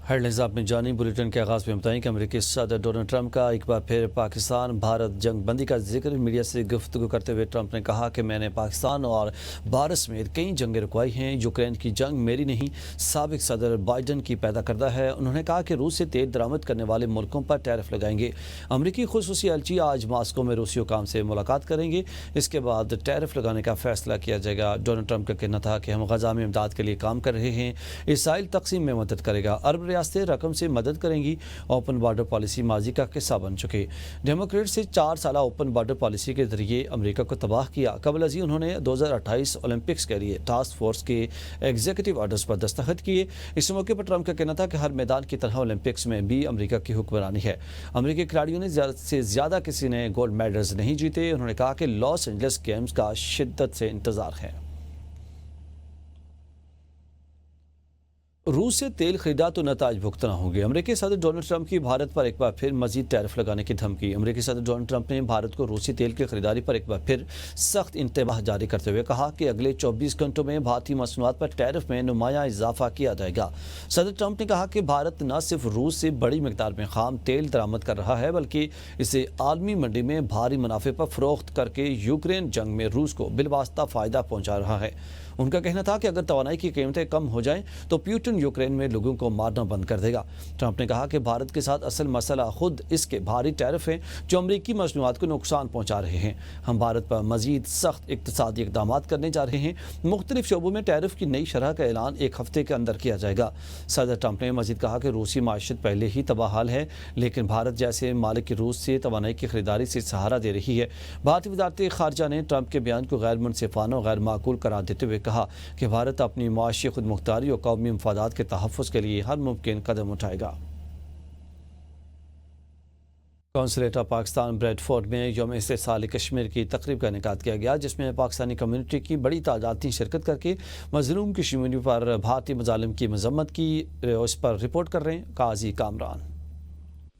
Headlines आप में जानी। बुलेटिन के आगाज़ में बताएं कि अमेरिकी सदर डोनाल्ड ट्रंप का एक बार फिर पाकिस्तान भारत जंग बंदी का जिक्र। मीडिया से गुफ्तगू करते हुए ट्रंप ने कहा कि मैंने पाकिस्तान और भारत समेत कई जंगें रुकवाई हैं। यूक्रेन की जंग मेरी नहीं, साबिक सदर बाइडन की पैदा करदा है। उन्होंने कहा कि रूस से तेल दरामद करने वाले मुल्कों पर टैरिफ लगाएंगे। अमरीकी खुसूसी एलची आज मास्को में रूसी हुकाम से मुलाकात करेंगे। इसके बाद टैरिफ लगाने का फैसला किया जाएगा। डोनाल्ड ट्रंप का कहना था कि हम गजा में इमदाद के लिए काम कर रहे हैं। इसराइल तकसीम में मदद करेगा। अरब रियासतें रकम से मदद करेंगी। ओपन बॉर्डर पॉलिसी माजी का किस्सा बन चुके। डेमोक्रेट से 4 साल ओपन बॉर्डर पॉलिसी के जरिए अमेरिका को तबाह किया। कबल अजी उन्होंने 2028 ओलंपिक्स के लिए टास्क फोर्स के एग्जीक्यूटिव ऑर्डर्स पर दस्तखत किए। इस मौके पर ट्रंप का कहना था कि हर मैदान की तरह ओलंपिक्स में भी अमेरिका की हुक्मरानी है। अमेरिकी खिलाड़ियों ने ज्यादा किसी ने गोल्ड मेडल्स नहीं जीते। उन्होंने कहा कि लॉस एंजलिस गेम्स का शिद्दत से इंतजार है। रूस से तेल खरीदा तो नताज भुगतना होंगे। अमेरिकी सदर डोनाल्ड ट्रंप की भारत पर एक बार फिर मजीद टैरिफ लगाने की धमकी। अमेरिकी सदर डोनाल्ड ट्रंप ने भारत को रूसी तेल की खरीदारी पर एक बार फिर सख्त इंतबाह जारी करते हुए कहा कि अगले 24 घंटों में भारतीय मसनूआत पर टैरिफ में नुमाया इजाफा किया जाएगा। सदर ट्रंप ने कहा कि भारत न सिर्फ रूस से बड़ी मिकदार में खाम तेल दरामद कर रहा है, बल्कि इसे आलमी मंडी में भारी मुनाफे पर फरोख्त करके यूक्रेन जंग में रूस को बिलवास्ता फ़ायदा पहुँचा रहा है। उनका कहना था कि अगर तवानाई की कीमतें कम हो जाएं तो पुतिन यूक्रेन में लोगों को मारना बंद कर देगा। ट्रंप ने कहा कि भारत के साथ असल मसला खुद इसके भारी टैरिफ हैं जो अमरीकी मसनूआत को नुकसान पहुंचा रहे हैं। हम भारत पर मजीद सख्त इक़्तिसादी इक़दामात करने जा रहे हैं। मुख्तलिफ शोबों में टैरिफ की नई शरह का ऐलान 1 हफ्ते के अंदर किया जाएगा। सदर ट्रंप ने मजीद कहा कि रूसी माशत पहले ही तबाहाल है, लेकिन भारत जैसे मालिक की रूस से तवानाई की खरीदारी से सहारा दे रही है। भारतीय वज़ारत ख़ारजा ने ट्रंप के बयान को गैर मुनसिफाना और गैर माकूल करार देते हुए कहा कि भारत अपनी मुआशी खुद मुख्तारी और कौमी मफादात के तहफ़्फ़ुज़ के लिए हर मुमकिन कदम उठाएगा। कौंसलेट ऑफ पाकिस्तान ब्रेडफोर्ड में यौम इस्तिसाल कश्मीर की तकरीब का इनेकाद किया गया, जिसमें पाकिस्तानी कम्यूनिटी की बड़ी तादाद ने शिरकत करके मजलूम कश्मीरियों पर भारतीय मजालिम की मजम्मत की। इस पर रिपोर्ट कर रहे हैं काजी कामरान।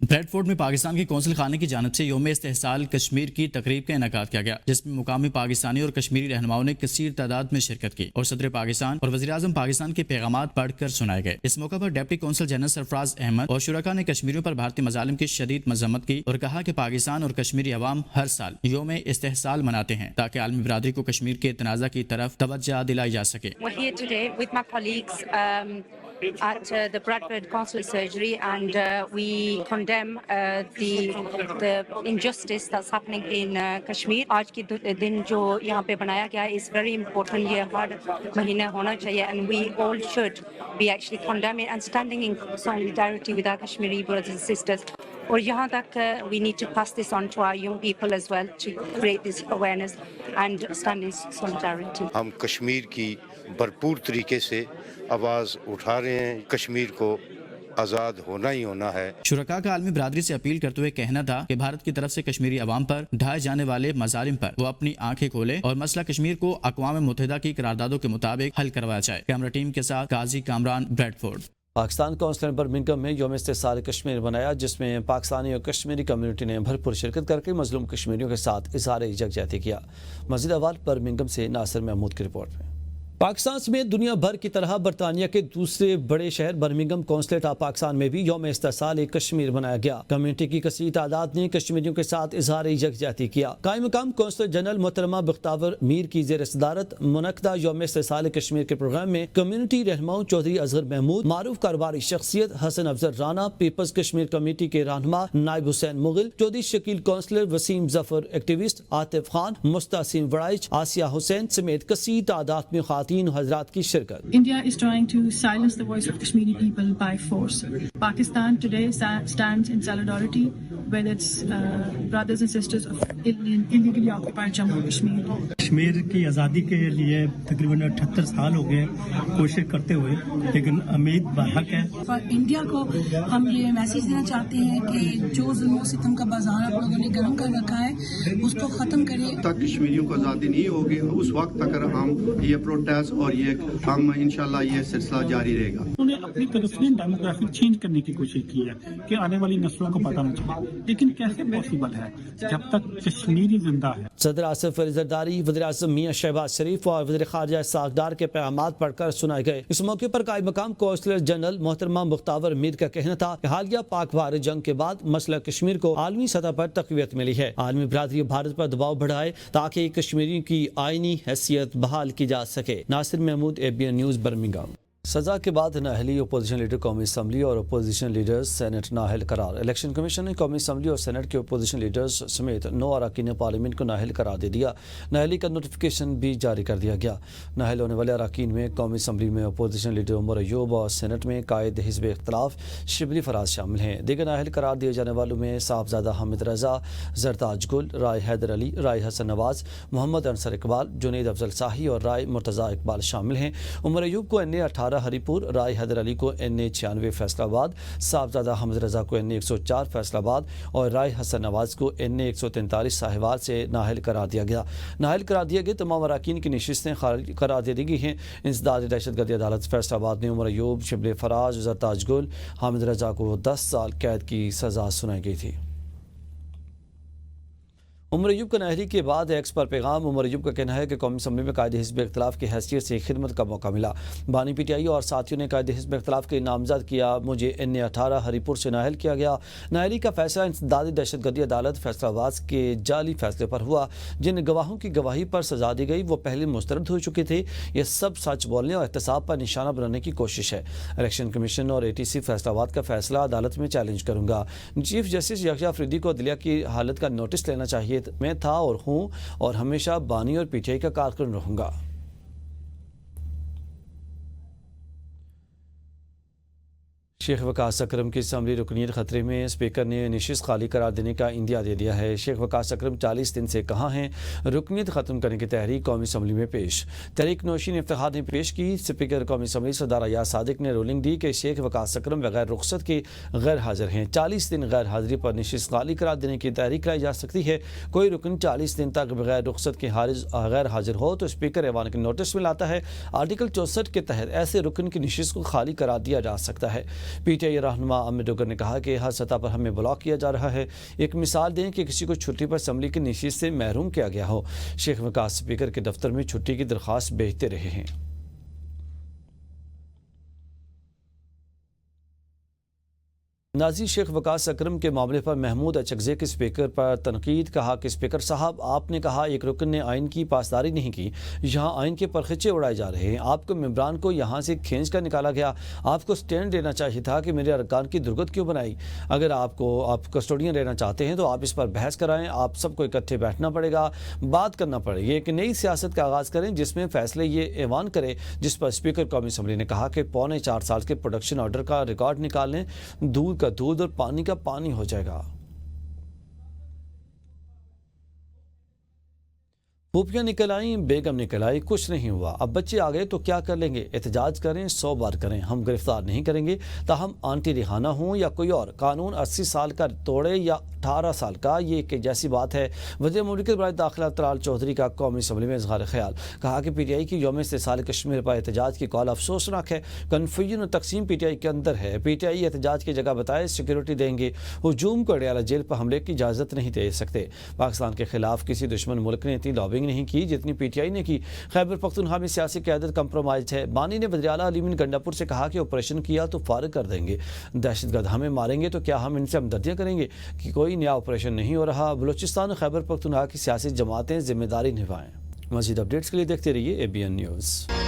ब्रेडफोर्ड में पाकिस्तान के कौंसल खाने की जानिब से यौम इस्तिसाल कश्मीर की तकरीब का इनेकाद किया गया, जिसमें मुकामी पाकिस्तानी और कश्मीरी रहनुमाओं ने कसीर तादाद में शिरकत की और सदर पाकिस्तान और वज़ीर आज़म पाकिस्तान के पैगामात पढ़कर सुनाए गए। इस मौके पर deputy consul general Sarfaraz Ahmed और शुरका ने कश्मीरियों पर भारतीय मजालिम की शदीद मजम्मत की और कहा कि पाकिस्तान और कश्मीरी अवाम हर साल यौम इस्तिसाल मनाते हैं ताकि आलमी बिरादरी को कश्मीर के तनाज़ा की तरफ तवज्जो दिलाई जा सके। At the Bradford Consular Surgery, and we condemn the injustice that's happening in Kashmir. आज के दिन जो यहाँ पे बनाया गया है is very important. ये हर महीने होना चाहिए, and we all should be actually condemning and standing in solidarity with our Kashmiri brothers and sisters. और यहाँ तक we need to pass this on to our young people as well to create this awareness and stand in solidarity. हम कश्मीर की भरपूर तरीके से आवाज़ उठा रहे हैं। कश्मीर को आज़ाद होना ही होना है। शुरका का आलमी बिरादरी से अपील करते हुए कहना था कि भारत की तरफ से कश्मीरी अवाम पर ढाए जाने वाले मजालिम पर वो अपनी आंखें खोले और मसला कश्मीर को अक़वाम मुत्तहिदा की करारदादों के मुताबिक हल करवाया जाए। कैमरा टीम के साथ Qazi Kamran, Bradford. Pakistan consul Birmingham में यौम इस्तिसाल कश्मीर बनाया, जिसमें पाकिस्तानी और कश्मीरी कम्यूनिटी ने भरपूर शिरकत करके मजलूम कश्मीरियों के साथ इज़हार यकजहती किया। मज़ीद अहवाल बर्मिंघम से नासिर महमूद की रिपोर्ट में। पाकिस्तान समेत दुनिया भर की तरह बरतानिया के दूसरे बड़े शहर बर्मिंघम कौंसलेट ऑफ पाकिस्तान में भी यौम इस्तिसाल कश्मीर बनाया गया। कम्युनिटी की कसीर तादाद ने कश्मीरियों के साथ इज़हार यकजहती किया। कायम मकाम कौंसल जनरल मोहतरमा बख्तावर मीर की ज़ेर सदारत मुनक्कदा यौम इस्तिसाल कश्मीर के प्रोग्राम में कम्युनिटी रहनुमाओं चौधरी अजहर महमूद, मारूफ कारोबारी शख्सियत हसन अफजल राना, पीपल्स कश्मीर कमेटी के रहनुमा नायब हुसैन मुगल, चौधरी शकील काउंसलर वसीम जफर, एक्टिविस्ट आतिफ खान, मुस्तासिम वराइच, आसिया हुसैन समेत कसीर तादाद में तीन हजरात की शिरकत। India is trying to silence the voice of Kashmiri people by force. Pakistan today stands in solidarity with its brothers and sisters of illegally occupied Jammu and Kashmir. Kashmir की आज़ादी के लिए तकरीबन 78 साल हो गए कोशिश करते हुए, लेकिन उम्मीद बाहक है। पर इंडिया को हम ये मैसेज देना चाहते हैं कि जो जुल्म सितम का बाजार आप लोगों ने गर्म कर रखा है उसको खत्म करिए। तक कश्मीरियों को आज़ादी नहीं होगी उस वक्त तक हम ये प्रोटेस्ट और ये हम इंशाल्लाह ये सिलसिला जारी रहेगा। उन्होंने अपनी तरफ से डेमोग्राफिक चेंज करने की कोशिश की है कि आने वाली नस्लों को पता न चले, लेकिन कैसे पॉसिबल है जब तक कश्मीरी जिंदा है। सदर आसिफ अली जरदारी, वज़ीर-ए-आज़म मियां शहबाज शरीफ और वज़ीर ख़ारिजा इसहाक़ डार के पैगामात पढ़कर सुनाए गए। इस मौके पर कायम मकाम कौंसलर जनरल मोहतरमा मुख्तार मीर का कहना था कि हालिया पाक भारत जंग के बाद मसला कश्मीर को आलमी सतह पर तक़वियत मिली है। आलमी बरादरी भारत पर दबाव बढ़ाए ताकि कश्मीरियों की आईनी हैसियत बहाल की जा सके। Nasir Mahmood, ABN news, Birmingham. सजा के बाद नाअहली अपोजिशन लीडर कौमी असम्बली और अपोजिशन लीडर्स सेनेट नाअहल करार। इलेक्शन कमीशन ने कौमी असम्बली और सेनेट के अपोजिशन लीडर्स समेत 9 अरकान पार्लियामेंट को नाअहल करार दे दिया। नाअहली का नोटिफिकेशन भी जारी कर दिया गया। नाअहल होने वाले अरकान में कौमी असम्बली में अपोजिशन लीडर उमर अयूब और सेनेट में कायद हिज़्ब इख्तिलाफ शिबली फराज शामिल हैं। दीगर नाअहल करार दिए जाने वालों में साहबजादा हामिद रजा, जरताज गुल, राय हैदर अली, राय हसन नवाज, मोहम्मद अंसर इकबाल, जुनैद अफजल शाही और राय मुर्तज़ा इकबाल शामिल हैं। उमर अयूब को NA 18 हरीपुर, राय हैदर अली को NA 96 फैसलाबाद, साहबजादा हामिद रजा को NA 104 फैसलाबाद और राय हसन नवाज को NA 143 साहिवाल से नाअहल करार दिया गया। नाअहल करार दिए गए तमाम अरकान की नशिस्तें करार दे दी गई हैं। इंसदाद दहशतगर्दी अदालत फैसलाबाद में उमर अयूब, शिबली फराज, जरताज गुल, हामिद रजा को 10 साल कैद की सजा सुनाई गई थी। उमर अयूब का नाअहली के बाद एक्स पर पैगाम। उमर अयूब का कहना है कि कौमी असम्बली में कायदे हिज़्ब इख्तिलाफ की हैसियत से खिदमत का मौका मिला। बानी PTI और साथियों ने कायदे हिज़्ब इख्तिलाफ के नामजद किया। मुझे NA 18 हरीपुर से नाअहल किया गया। नाअहली का फैसला इंसदादी दहशतगर्दी अदालत फैसलाबाद के जाली फैसले पर हुआ। जिन गवाहों की गवाही पर सजा दी गई वो पहले मुस्तरद हो चुके थे। ये सब सच बोलने और एहतसाब पर निशाना बनाने की कोशिश है। इलेक्शन कमीशन और ATC फैसलाबाद का फैसला अदालत में चैलेंज करूँगा। चीफ जस्टिस यकजा अफरीदी को अदलिया की हालत का नोटिस लेना चाहिए। मैं था और हूं और हमेशा बानी और PTI का कारकुन रहूंगा। शेख वकास अकरम की असम्बली रुकनीत खतरे में। स्पीकर ने नशिस्त खाली करार देने का इंदिया दे दिया है। शेख वकास अकरम 40 दिन से कहाँ हैं। रुकनीत ख़त्म करने की तहरीक कौमी असम्बली में पेश। तहरीक नौशीन इफ्तिखार ने पेश की। स्पीकर कौमी असम्बली सरदार अयाज सादिक ने रूलिंग दी कि शेख वकास अकरम बगैर रुखसत के गैर हाजिर हैं। 40 दिन गैर हाजिरी पर नशिस्त खाली करार देने की तहरीक लाई जा सकती है। कोई रुकन 40 दिन तक बगैर रुखसत के गैर हाजिर हो तो स्पीकर ऐवान के नोटिस में लाता है। आर्टिकल 64 के तहत ऐसे रुकन की नशिस्त को खाली करार दिया जा सकता है। PTI रहनुमा अमित डोगर ने कहा कि हर सतह पर हमें ब्लॉक किया जा रहा है। एक मिसाल दें कि किसी को छुट्टी पर असम्बली की नशिस्त से महरूम किया गया हो। शेख वकास स्पीकर के दफ्तर में छुट्टी की दरख्वास्त भेजते रहे हैं। नाजी शेख वकास अकरम के मामले पर महमूद अचकज़ई के स्पीकर पर तनकीद। कहा कि स्पीकर साहब, आपने कहा एक रुकन ने आइन की पासदारी नहीं की। यहाँ आइन के परखचे उड़ाए जा रहे हैं। आपको मेम्बरान को यहाँ से खींच कर निकाला गया। आपको स्टैंड लेना चाहिए था कि मेरे अरकान की दुर्गत क्यों बनाई। अगर आप कस्टोडियन रहना चाहते हैं तो आप इस पर बहस कराएं। आप सबको इकट्ठे बैठना पड़ेगा, बात करना पड़ेगा। एक नई सियासत का आगाज़ करें जिसमें फैसले ये ऐवान करे। जिस पर स्पीकर कौमी असम्बली ने कहा कि 4.25 साल के प्रोडक्शन ऑर्डर का रिकॉर्ड निकाल लें। दूध का दूध और पानी का पानी हो जाएगा। फूफियाँ निकल आई, बेगम निकल आई, कुछ नहीं हुआ। अब बच्चे आ गए तो क्या कर लेंगे। एहतजाज करें, 100 बार करें, हम गिरफ्तार नहीं करेंगे। ताहम आंटी रिहाना हो या कोई और, कानून 80 साल का तोड़े या 18 साल का, ये एक जैसी बात है। वज़ीर मुमलिकत बराए दाखिला तलाल चौधरी का कौमी असम्बली में इज़हार ख्याल। कहा कि PTI की यौम इस्तिसाल कश्मीर पर एहतजाज की कॉल अफसोसनाक है। कन्फ्यूजन और तकसीम PTI के अंदर है। PTI एहतजाज की जगह बताए सिक्योरिटी देंगे। हुजूम को अडयाला जेल पर हमले की इजाज़त नहीं दे सकते। पाकिस्तान के खिलाफ किसी दुश्मन मुल्क ने इतनी लॉबिंग नहीं की जितनी PTI ने की। खैबर पख्तूनख्वा में सियासी क़यादत कंप्रोमाइज है। बानी ने वज़ीर आला अली गंडापुर से कहा कि ऑपरेशन किया तो फारिग कर देंगे। दहशतगर्द हमें मारेंगे तो क्या हम इनसे हमदर्दियाँ करेंगे कि कोई नया ऑपरेशन नहीं हो रहा। बलूचिस्तान और खैबर पख्तूनख्वा की सियासी जमातें जिम्मेदारी निभाएं। मज़ीद अपडेट्स के लिए देखते रहिए ABN न्यूज़।